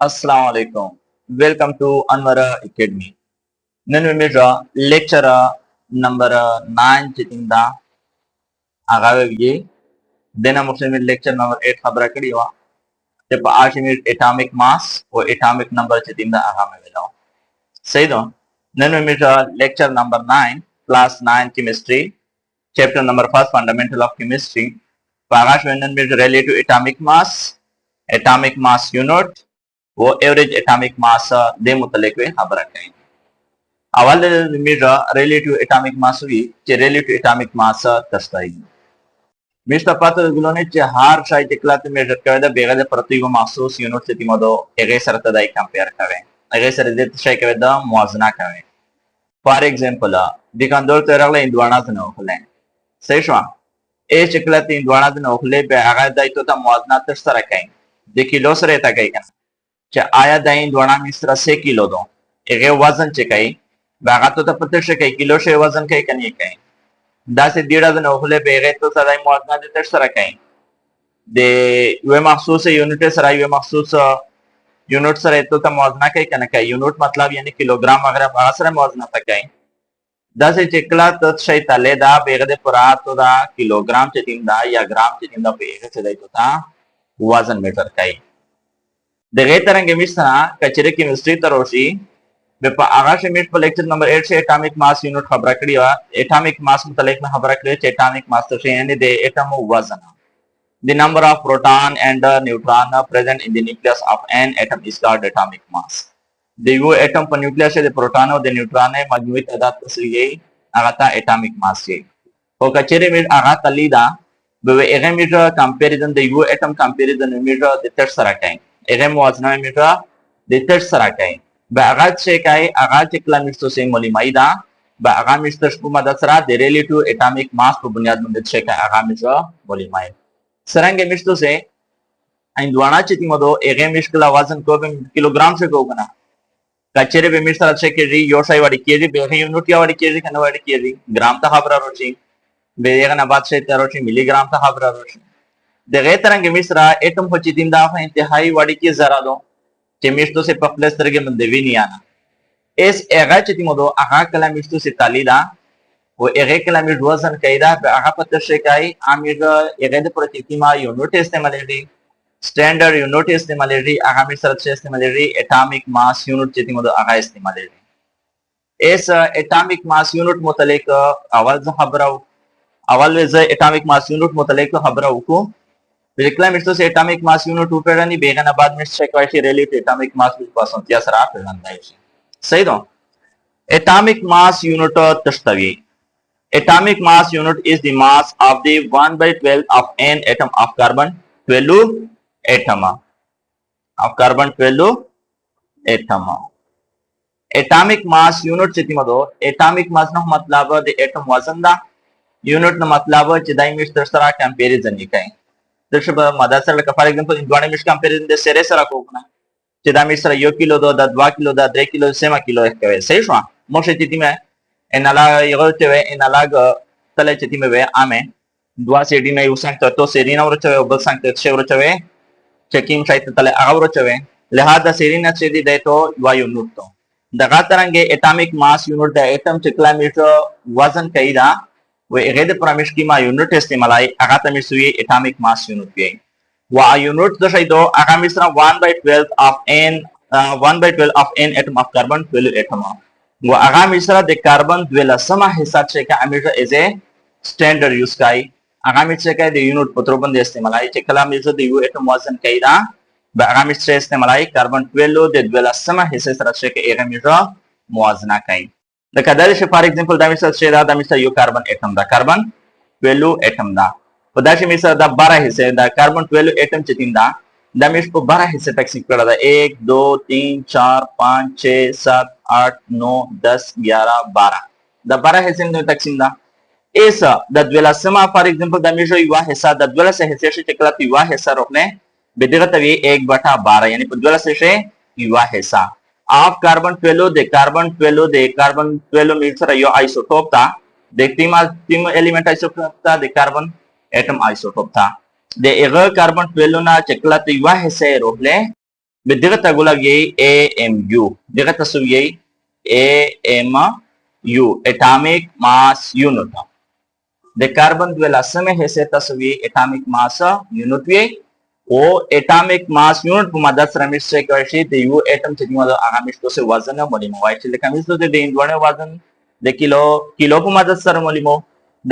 Assalamu alaikum. Welcome to Anwar Academy. Nanu mira lecture number 9 chitinda agawe dena muslim lecture number 8 khabra kadiwa te pa ashimir atomic mass or atomic number chitinda agame velo. Saido nanu mira lecture number 9 class 9 chemistry chapter number 1 fundamental of chemistry pagash venan mira related to atomic mass unit वो average atomic मास दे मुतलक वे खबर कहीं अवल मिर्रा relative atomic मास हुई चे relative atomic मास तस्ताई मिस्टर पात्र गुलोने चे हार शायद इकलात में रखा है बेगद प्रतिगो मासूस यूनिट से तिमोदो एगे सरतदाई कंपेयर करें एगे सरदेत शायद कवे दा मुआजना करें फॉर एग्जांपल दिकांदोर तेरगले इंदवाना जना ओखले सेशवा ए चिकलात इंदवाना जना ओखले बे आगा दाई तो ता मुआजना तस्तर कहीं देखी लो सरे ता कहीं आया दाइन द्वारा मिश्रा 6 किलो दो एक वजन चेकाई बागा तो पत्ते कई किलो से वजन कई कनी कई दा से डीड़ा दन ओखले बेगे तो सदाई मुआजना दे तसरा कई दे वे मखसूस यूनिट सरा वे मखसूस यूनिट सरा तो ता मुआजना कई कने कई यूनिट मतलब यानी किलोग्राम अगर बासरा मुआजना ता कई दा से चिकला तो शय तले दा बेगे दे पुरा तो दा किलोग्राम चितिंदा या ग्राम चितिंदा बेगे से दाई तो ता वजन मीटर कई दगे तरंगे मिस्ना कचरे की मिस्ट्री तरोशी बेपा आगाश मिट पर लेक्चर नंबर 8 से एटॉमिक मास यूनिट खबर करिया एटॉमिक मास मुतल्लिक में खबर करिया एटॉमिक मास तो यानी दे एटम वजन the number of proton and neutron present in the nucleus of an atom is called atomic mass the वो एटम पर न्यूक्लियस से प्रोटॉन और न्यूट्रॉन है मजमूई तादाद तस्वीर यही आगाता एटॉमिक मास ये और कचरे में आगा तलीदा बे एगे मीटर कंपैरिजन the वो एटम कंपैरिजन मीटर द थर्ड सरकाई एगे मुआजना मीटर द थर्ड सरकाई बागात से काई आगात इकला मिस्टो से मोलिमाइदा बागा मिस्टर को मदसरा द रिलेटिव एटॉमिक मास पर बुनियाद में से काई आगा मिस्टर मोलिमाइ सरंगे मिस्टो से इन द्वाना चिति मदो एगे मिस्कला वजन को किलोग्राम से को बना कचरे बे मिस्टर से के री योसाई वाडी केजी बेगे यूनिट या वाडी केजी कने वाडी केजी ग्राम ता खबर रोची बेगा ना बात से रोची मिलीग्राम ता खबर रोची दगे तरंगे मिस्रा एटम हो चितिंदा है इंतहाई वाडी की जरा दो के मिस्टो से पप्लस तरगे मन देवी नहीं आना इस एगा चिति मदो आगा कला मिस्टो से तालीदा वो एगे कला मिस्ट वजन कैदा आगा पत्तर से काई आमिर एगे दे प्रतिमा यूनिट इस्तेमाल री स्टैंडर्ड यूनिट इस्तेमाल री आगा मिस्र से इस्तेमाल री एटॉमिक मास यूनिट चिति मदो आगा इस्तेमाल री इस एटॉमिक मास यूनिट मुतल्लिक अवल खबराओ अवल वे एटॉमिक मास यूनिट मुतल्लिक खबराओ को रिक्ला मिस्टो से एटॉमिक मास यूनिट ऊपर नहीं बेगन बाद में चेक वाइसी रिलेटेड एटॉमिक मास भी पासंतिया सरा फिरंदा है सही दो एटॉमिक मास यूनिट तस्तवी atomic mass unit is the mass of the 1/12 of an atom of carbon 12 atom of carbon 12 atom atomic mass unit चिति मदो एटॉमिक मास नो मतलब द एटम वजन दा यूनिट नो मतलब चिदाई मिस्टर सरा कंपैरिजन निकाय दर्शक मदसर का फॉर एग्जांपल इंद्वाने मिस कंपैरिजन दे सेरे सरा कोकना चिदा मिस्र यो किलो दो दा 2 किलो दा 3 किलो सेमा किलो एक कवे सही शवा मोशे चिति में एनाला यो चवे एनाला तले चिति में वे आमे दुआ सेडी में उसन तो सेरीना और चवे बल संग ते और चवे चेकिंग साइट तले आवर चवे लिहाजा सेरीना सेदी दे तो दुआ यूनिट तो दगा तरंगे atomic mass unit the atom चिकला मीटर वजन कैदा वो एगेद प्रमिश की मा यूनिट इस्तेमाल आई आगाता मिसुई एटॉमिक मास यूनिट पे वा यूनिट तो शायद आगा मिसरा 1/12 of an 1/12 of an atom of carbon 12 atom वो आगा मिसरा द कार्बन 12 समा हिसाब से का अमीर एज ए स्टैंडर्ड यूज काई आगा मिसरा का द यूनिट पत्रोबंद इस्तेमाल आई चकला मिसरा द यू एटम वजन कैदा आगा मिसरा इस्तेमाल आई कार्बन 12 द 12 समा हिस्सा से के एगा मिसरा मुआजना काई the kadalish for example da misal sheda da misal yo carbon atom da carbon 12 atom da podashi misal da 12 हिस्से da carbon 12 atom चितिंदा da मिस को 12 हिस्से तक सिकड़ा da 1 2 3 4 5 6 7 8 9 10 11 12 da 12 हिस्से में तक सिंदा ऐसा da 12 समा for example da मिस युवा हिस्सा da 12 से हिस्से से चिकला युवा हिस्सा रोकने बेदगत ये 1/12 यानी 12 से युवा हिस्सा ऑफ कार्बन 12 दे कार्बन 12 मिक्सर यो आइसोटोप था दे तीन एलिमेंट आइसोटोप था दे कार्बन एटम आइसोटोप था दे एगर कार्बन 12 ना चकला तो युवा हिस्से रोकले بدغه تقولي AMU دغه تسوي AMU atomic mass unit د कार्बन 12 हैसियत तस्वी एटॉमिक मास यूनिट वे ओ एटॉमिक मास यूनिट په مدد سره مشته کوي چې د یو اټم چې موږ هغه مشته سه وزن مولمو وایي چې لکه مشته د انډونه وزن د کیلو په مدد سره مولمو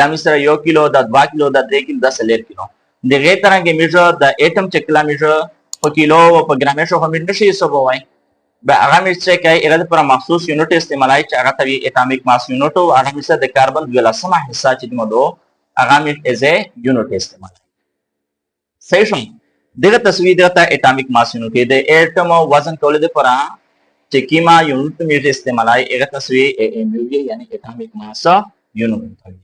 د مشته 1 کیلو د 2 کیلو د 3 کیلو د 4 کیلو دغه ترانګه میجر د اټم چې کلا میجر په کیلو او په ګرام شو هم نشي سبوای به هغه مشته کوي هغه پر مخصوص یونټ استعمالای چې هغه توی اټامیک ماس یونټ او هغه مشته د کاربن 12 حصہ چې موږ هغه مت از ا یونټ استعمالای صحیح شو دغه تصویر دغه اټامیک ماس یونټ د اټم وزن کول د پر چې کیما یونټ میټ استعمالای هغه تصویر AMU یعنی اټامیک ماس یونټ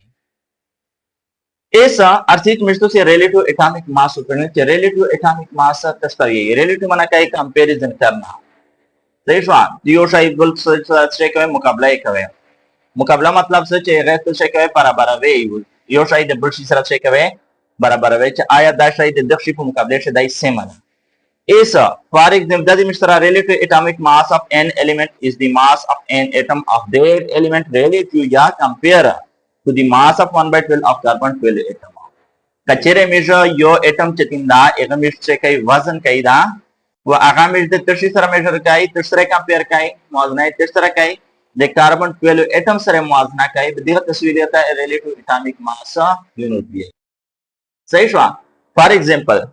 ایسا ارتیت مشتو سے ریلیٹو اٹامک ماس ہوتے ہیں ریلیٹو اٹامک ماس تشتریه ریلیٹو معنی کئی کمپیریزن کرنا صحیح شو دیو شاید بل سے کوئی مقابلہ کوي مقابله مطلب څه چې غیر څه کوي برابر وي یو شاید د بل شي سره څه کوي برابر وي چې آیا دا شاید د دغه شي په مقابله شه دای سیم ده ایسا فار ایگزامپل د مشترا ریلیټیو اټامک ماس اف ان ایلیمنٹ از د ماس اف ان اټم اف دیٹ ایلیمنٹ ریلیټیو یا کمپیر ټو د ماس اف 1/12 اف کاربن 12 اټم کچره میجر یو اټم چې تیندا هغه میش څه کوي وزن کوي دا و هغه میش د تشي سره میجر کوي تشره کمپیر کوي موازنه تشره کوي د کاربن 12 اټم سره موازنه کوي د دغه تصویر ته ریلیټیو اټامک ماس یونټ دی صحیح شو فار ایگزامپل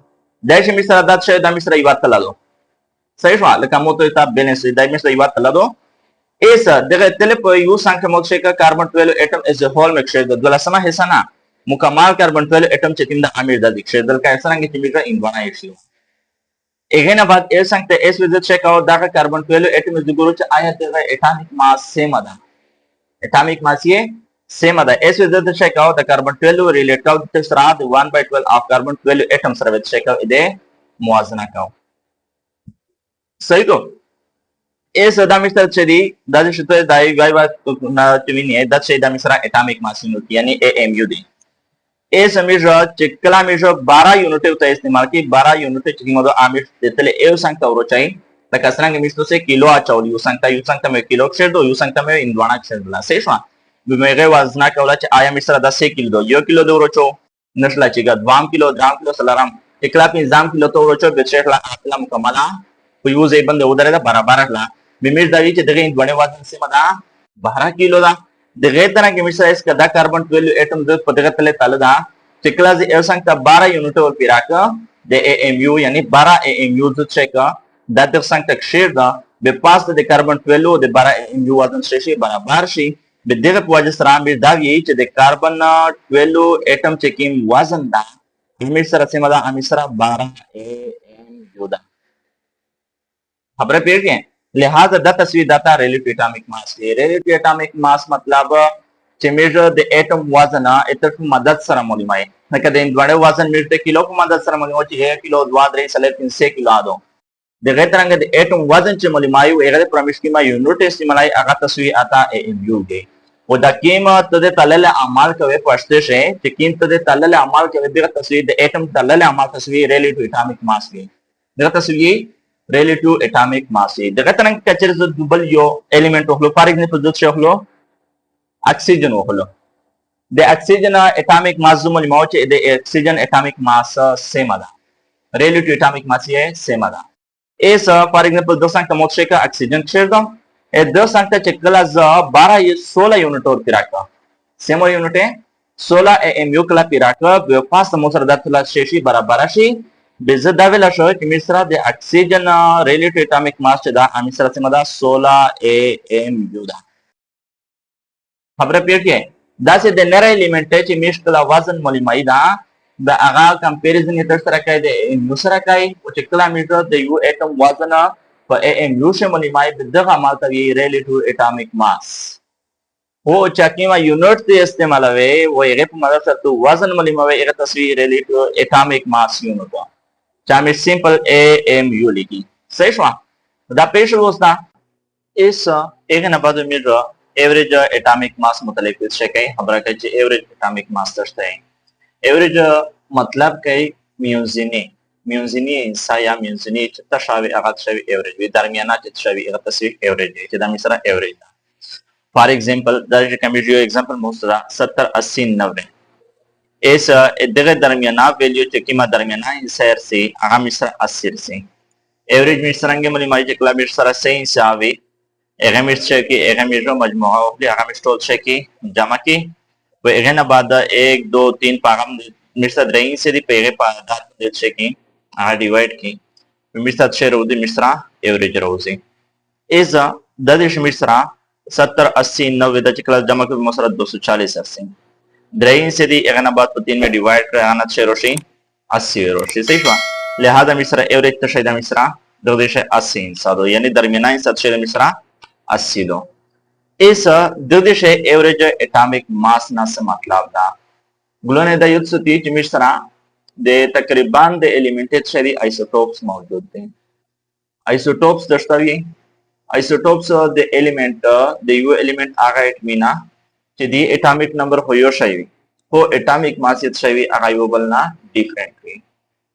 د شي مثال د شي د مثال یو تللو صحیح شو لکه مو ته تا بیلنس د مثال یو تللو ایس دغه تل په یو څنګه مو شي کاربن 12 اټم از ا هول مکسچر د دولسمه حصہ نه مکمل کاربن 12 اټم چې تیم د امیر د دښه دلته څنګه چې میګه ان بنای شي اگین بعد ایس څنګه ایس وزت چیک او دا کاربن 12 اټم د ګورو چې آیا د اټامیک ماس سیم ده اټامیک ماس یې سیم ده ایس وزت چیک او د کاربن 12 ریلیټ او د سره د 1/12 اف کاربن 12 اټم سره وزت چیک او د موازنه کاو صحیح کو ایس دا مثال چې دی د شته دای وای وا چې ویني د چې د مثال اټامیک ماس یونټ یعنی AMU دی ایس میجر چې کلا میجر 12 یونټ ته استعمال کی 12 یونټ چې موږ عامل دتل ایو څنګه ورچای د کسرنګ میشتو سے کیلو اچول یو څنګه مې کیلو کښې دو یو څنګه مې اندوانا کښې لا صحیح شو به مېغه وزن کولا چې آیا مې سره 10 کیلو دو یو کیلو دو ورچو نشلا چې ګد 2 کیلو 3 کیلو سلام اکلا په نظام کیلو تو ورچو به شیخلا اکلا مکمله په یو ځای باندې ودرې برابر لا به مې دا چې دغه اندونه وزن سم دا 12 کیلو دا دغه ترنګ کې مثلا اس کدا کاربن 12 اټم د پدغه تل تل دا چې کلا ز یو څنګه 12 یونټ ور پیراکا د AMU یعنی 12 AMU د چیک دا د څنګه کښیر دا به پاس د کاربن 12 د 12 AMU وزن شي برابر شي به دغه په وجه سره به دا وی چې د کاربن 12 اټم چې کوم وزن دا همې سره سم دا همې سره 12 AMU دا خبره پیږي لہذا دا تصویر داتا ریلیٹیو اٹامک ماس دی ریلیٹیو اٹامک ماس مطلب چې میجر د اټم وزن اتر په مدد سره معلومای لکه د انډوړې وزن میجر د کیلو په مدد سره معلومای چې 1 کیلو 2 3 4 5 کیلو ادو دغه ترنګ د اټم وزن چې معلومای هغه پرمیش کیما یونټ استعمالای هغه تصویر آتا AMU دی او دا قیمت د تلل اعمال کوي پښته شي چې قیمت د تلل اعمال کوي دغه تصویر د اټم تلل اعمال تصویر ریلیټیو اټامک ماس دی دغه تصویر ریلیټیو اټامک ماس دی دغه ترنګ کچر ز ډبل یو ایلیمنٹ وخلو فار ایگزامپل د څه وخلو اکسیجن وخلو د اکسیجن اټامک ماس زموږ مو چې د اکسیجن اټامک ماس سیم ده ریلیټیو اټامک ماس یې سیم ده ایس فار ایگزامپل د څنګه مو چې اکسیجن شیر ده د څنګه چې کلا ز 12 16 یونټ ور پیراکا سیم یونټ 16 AMU کلا پیراکا په پاس مو سره د تل شي برابر شي به زه دا ویل شو چې مصر د اکسیجن ریلیټیو اټامک ماس چې دا امي سره سم دا 16 AMU دا خبره پیږي دا چې د نری الیمنٹ چې مشکل وزن معلومای دا د هغه کمپیریزن یې تر سره کوي د نو سره کوي او چې کلا میټر د یو اټم وزن په AMU شه معلومای دغه ماته وی ریلیټیو اټامک ماس او چې کیما یونټ ته استعمالوي و یې په مدد سره وزن معلوموي هغه تصویر ریلیټیو اټامک ماس یونټ चाहे सिंपल AMU लिखी सही शो दा पेश होता इस एक न बाद में एवरेज एटॉमिक मास मुतलिक से कई खबर है कि एवरेज एटॉमिक मास दर्शाते हैं एवरेज मतलब कई म्यूजिनी میونځنی انسا یا میونځنی چې تشاوي هغه تشاوي ایوریج وي درمیانه چې تشاوي هغه تشاوي ایوریج چې دا مثلا ایوریج ده فار एग्जांपल دا چې کوم یو एग्जांपल موږ 70 80 90 اس دغه درمیانه ویلیو چې کیما درمیانه انسر سي هغه مثلا 80 سي ایوریج مثلا ملي ماجي کلا مثلا 100 انساوي هغه مثلا کې هغه مثلا مجموعه او هغه مثلا شي کې جمع کې و هغه نه بعد 1 2 3 پیغام مثلا درین سي دی پیغه پادات دل شي کې هغه ډیوایډ کې مثلا شي رو دي مثلا ایوریج روزي از د دې مثلا 70 80 90 د چکلا جمع کې مثلا 240 80 درین से दी अगर बात तो 3 में डिवाइड कर आना 6 रोशी 80 रोशी सही हुआ लिहाजा मिश्रा एवरेज तो शायद मिश्रा दो देश 80 इंसादो यानी दरमियाना इंसाद शायद मिश्रा 80 दो इस दो देश एवरेज एटॉमिक मास ना से मतलब दा गुलोने दा युद्ध सुती मिश्रा दे तकरीबन दे एलिमेंटेड शायद आइसोटोप्स मौजूद थे आइसोटोप्स दस्तावी आइसोटोप्स द एलिमेंट द यू एलिमेंट आगा इट मीना چې دی اټامیک نمبر خو یو شی وي خو اټامیک ماس یې شی وي هغه یو بل نه ډیفرنٹ وي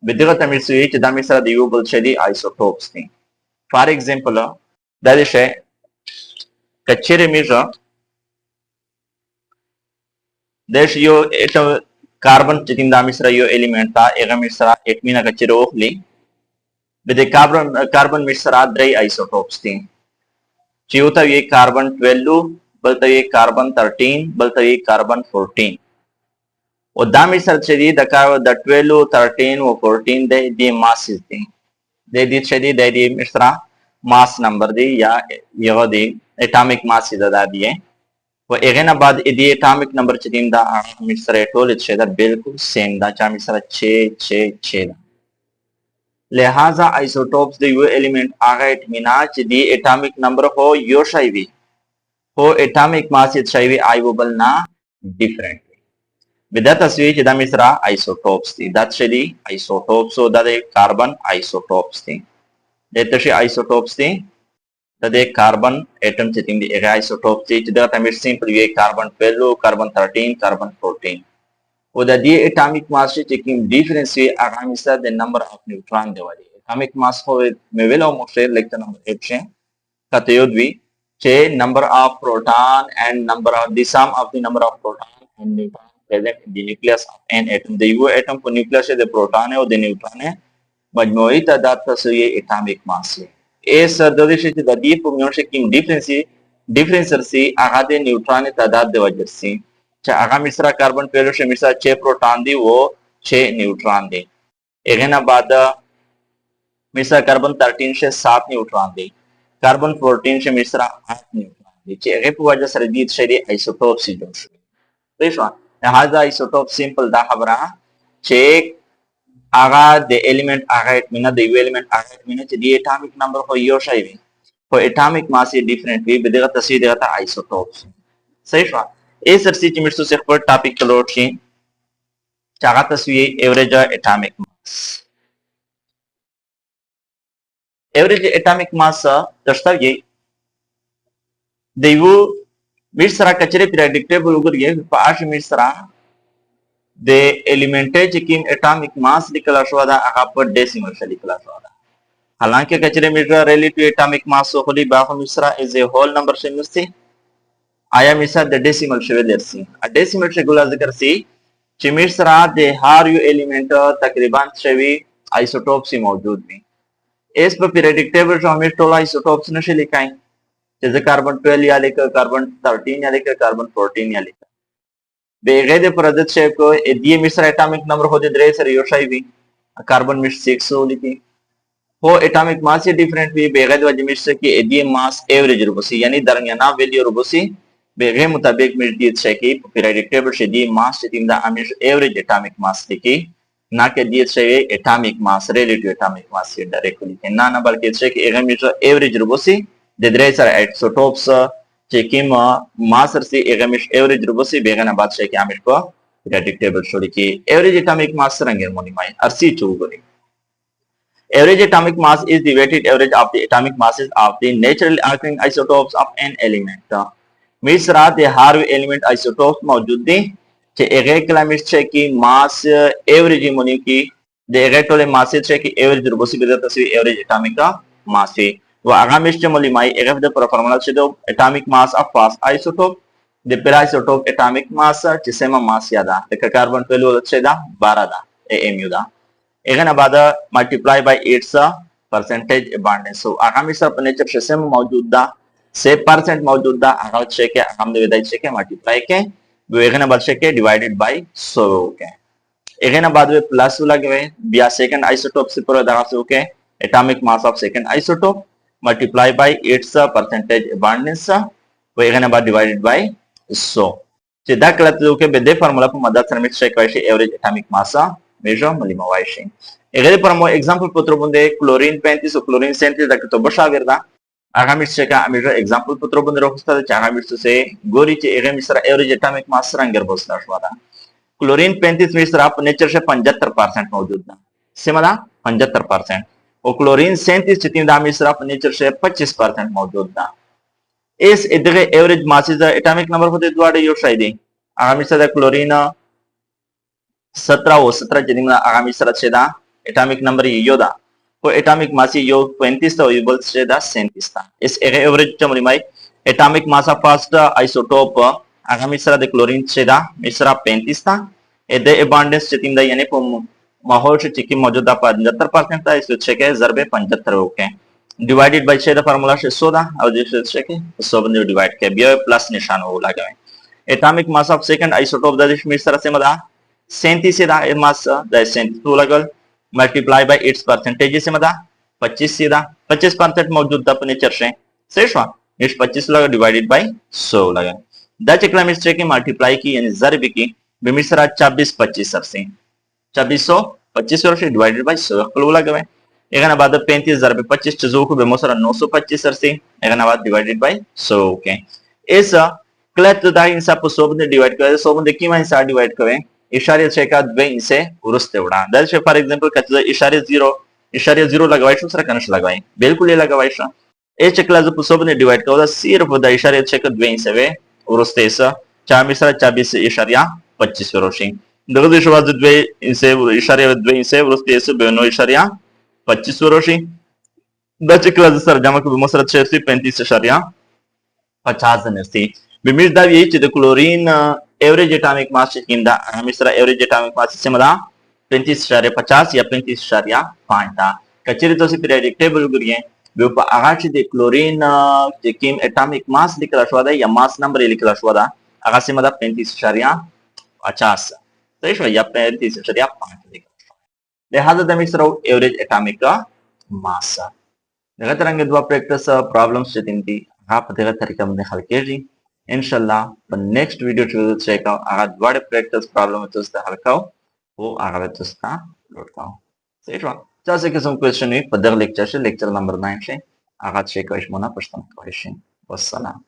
بدغه تمثيل سوي چې دا مثلا د یو بل شی دی آیسوټوپس دي فار ایگزامپل دا د شی کچره میژه د یو कार्बन چې دا مثلا یو الیمنٹ تا هغه مثلا اټمینا کچره وخلی به د कार्बन مثلا درې آیسوټوپس دي چې یو ته یې कार्बन 12 बलता ये कार्बन 13 बलता ये कार्बन 14 और दा मिसर चली द 12 13 और 14 दे मासेस दे चली दे मिसरा मास नंबर दी या ये दी एटॉमिक मास दा दिए वो एगेना बाद दी एटॉमिक नंबर चलीन दा मिसर टोल छेदा बिल्कुल सेम दा चा मिसर 6 6 6 लिहाजा आइसोटोप्स दे यू एलिमेंट आगा इटमिना च दी एटॉमिक नंबर हो यो शायवी हो एटॉमिक मास इट शायवी आइवोबल ना डिफरेंट विदा तस्वीर चिदा मिसरा आइसोटोप्स थी दैट शदी आइसोटोप्स सो दैट कार्बन आइसोटोप्स थी देतशी आइसोटोप्स थी दैट कार्बन एटम चितिंग दी एक आइसोटोप्स थी चिदा तमिर सिंपल ये कार्बन 12 कार्बन 13 कार्बन 14 वो द दी एटॉमिक मास चिकिंग डिफरेंस वी आगामिसा द नंबर ऑफ न्यूट्रॉन देवाली एटॉमिक मास हो मेवेलो मोसे लाइक द नंबर 8 छे कतयोदवी number of proton and number of the sum of the number of proton and neutron present in the nucleus of an atom the वो atom को nucleus है the proton है और the neutron है मजमूई तादाद का सो ये atomic mass है इस दो से दीप को म्यों से किम डिफरेंसर से आगादे न्यूट्रॉन तादाद दे वजह से चाहे आगा मिश्रा कार्बन 12 से मिश्रा 6 प्रोटॉन दी वो 6 न्यूट्रॉन दे एक है ना बाद मिश्रा कार्बन 13 से 7 न्यूट्रॉन दे कार्बन 14 से मिश्रा 8 न्यूट्रॉन नीचे अगे वजह से दी शरी आइसोटोप से जोड़ शुरू देखो लिहाजा आइसोटोप सिंपल दा खबरा चेक आगा द एलिमेंट आगा इटमिना द एलिमेंट आगा इटमिना च दी एटॉमिक नंबर हो यो शायवी हो एटॉमिक मास डिफरेंट वी बदेगा तस्वीर देगा आइसोटोप सही है ए सरसी चिमिसु से पर टॉपिक क्लोट की चागा तस्वीर एवरेज एटॉमिक मास एवरेज एटॉमिक मास दर्शाइए देवो मिश्रा कचरे पीरियोडिक टेबल उगर ये पांच मिश्रा दे एलिमेंटेज की एटॉमिक मास निकला शोधा आगा पर डेसिमल से निकला शोधा हालांकि कचरे मिश्रा रिलेटिव एटॉमिक मास सो खुली बाखो मिश्रा इज ए होल नंबर से मिलती आया मिश्रा द डेसिमल से वेदरसी अ डेसिमल से गुला जिक्र सी चिमिश्रा दे हार यू एलिमेंट तकरीबन छवि आइसोटोप से मौजूद भी इस पर पीरियोडिक टेबल जो हमें टोला आइसोटोप्स नशे लिखाएं जैसे कार्बन 12 या लेकर कार्बन 13 या लेकर कार्बन 14 या लेकर बेगैर प्रदत्त शेप को दिए मिश्रा एटॉमिक नंबर हो दे सर योशाई भी कार्बन मिश्र 6 लिखी हो एटॉमिक मास ये डिफरेंट भी बेगैर वजह मिश्र की दिए मास एवरेज रुबसी यानी दरमियाना वैल्यू रुबसी बेगैर मुताबिक मिलती है कि पीरियोडिक टेबल से दिए मास से तीन दा हमेशा एवरेज एटॉमिक मास लिखी ना के दिए चाहिए एटॉमिक मास रिलेटिव एटॉमिक मास से डायरेक्टली ना ना बल्कि चाहिए कि एवरेज रुबसी दे सर आइसोटोप्स चेकिम मास से एवरेज रुबसी बेगना बात चाहिए कि हम इसको पीरियोडिक टेबल छोड़ी कि एवरेज एटॉमिक मास रंगे मोनिमाई अरसी चूगरी average atomic mass is the weighted average of the atomic masses of the naturally occurring isotopes of an element मिश्रा दे हर एलिमेंट आइसोटोप्स मौजूद हैं कि एक क्लाइमेट है कि मास एवरेज मोनी की د هغه ټول ماسې چې کې ایوریج دربوسی به تاسو ایوریج اټامیک ماسې و هغه مشته ملي مای هغه د پر فارمولا چې د اټامیک ماس اف فاست آیسوټوپ د پر آیسوټوپ اټامیک ماس چې سم ماس یاده د کاربن 12 چې دا 12 دا ام یو دا هغه نه بعد ملټیپلای بای 8 percentage abundance so هغه می سره په نیچر شسم موجود ده 6% موجود ده هغه چې کې هغه د ودای چې کې ملټیپلای کې هغه نه بل چې کې ډیوایډډ بای 100 کې هغه نه بعد پلس لګوي بیا سیکنډ آیسوټوپ سے پر دا څه کې atomic mass of second isotope multiply by 8 percentage abundance هغه نه بعد ډیوایډډ بای 100 چې دا کله ته کې به د فارمولا په مدد سره مکس کوي چې ایوریج اټامیک ماس میجر ملي موای شي هغه پر مو एग्जांपल پتر باندې क्लोरीन 35 او क्लोरीन 37 دا ته بشاګر دا هغه مکس کا میجر एग्जांपल پتر باندې راوسته چې هغه مکس سه ګوري چې هغه مکس ایوریج اټامیک ماس رنګر بوسلا شو دا क्लोरीन 35 में सिर्फ नेचर से 75% मौजूद था सिमला 75% और क्लोरीन 37 चितिन दामी सिर्फ नेचर से 25% मौजूद था इस इधर एवरेज मासेस एटॉमिक नंबर होते द्वारे यो शायद आगामी सदा क्लोरीन 17 और 17 जिनिंग आगामी सदा छेदा एटॉमिक नंबर यो दा को एटॉमिक मास यो 35 था युबल छेदा 37 था इस एवरेज टर्म रिमाई atomic mass of first isotope आगामी सदा द क्लोरीन छेदा मिश्रा 35 था एदे एबंडेंस चितिन दा यानी को माहौल से चिकी मौजूदा 75% था इसको चेक है जरबे 75 ओके डिवाइडेड बाय छेदा फार्मूला से 100 दा और जिससे चेक है 100 बंदे डिवाइड के बियो प्लस निशान हो लगा है atomic mass of second isotope दा दिस मिश्रा से मदा 37 से दा मास दा 37 लगल मल्टीप्लाई बाय 8 परसेंटेज से मदा 25 से दा 25% मौजूद था नेचर से सेशवा इस 25 लगा डिवाइडेड बाय 100 लगा दा चेकला मिस्टेक की मल्टीप्लाई की यानी जरब की बेमिसरा 26 25 से 2600 25 से डिवाइडेड बाय 100 कल लगा है एगना बाद 35 जरब 25 चजो को बेमोसरा 925 से एगना बाद डिवाइडेड बाय 100 ओके इस क्लट दा इंसा по 100 ने डिवाइड करे 100 बंदे की में 60 डिवाइड करे इशारे से का द्वे इनसे उरस्ते उड़ा दैट से फॉर एग्जांपल कत इशारे 0 लगवाई सर कनश लगवाई बिल्कुल ये लगवाई सर ए चकला जो по 100 ने डिवाइड करो सिर्फ दा इशारे से का द्वे इनसे वे उरस्ते सा 4 मिसरा 24 इशारिया 25 वरोशी दगद शवाज द्वे इनसे इशारे द्वे इनसे उरस्ते से बेनो इशारिया 25 वरोशी दा चकला सर जमा को मसरत से 35 इशारिया 50 नस्ती बिमिर दा ये च द क्लोरीन एवरेज एटॉमिक मास किंदा हमेशा एवरेज एटॉमिक मास से मदा 35.50 या 35.5 था कचरी तो से पीरियोडिक टेबल गुरिये बेप आगाच दे क्लोरीन जे किम एटॉमिक मास लिखला शवादा या मास नंबर लिखला शवादा आगा से मदा 35.50 सही शो या 35.5 लिखला लिहाजा द मिक्सर एवरेज एटॉमिक मास दगा तरंगे दुआ प्रैक्टिस प्रॉब्लम्स जतिंती आप दगा तरीका में हल कीजिए इंशाल्लाह पर next video tutorial check out आगा द्वारे प्रैक्टिस प्रॉब्लम तो उसका हल काओ वो आगा तो उसका लोड काओ सही है जैसे कि some question है पदर लेक्चर से लेक्चर नंबर 9 से आगा चेक करिश मोना प्रश्न करिश वस्सलाम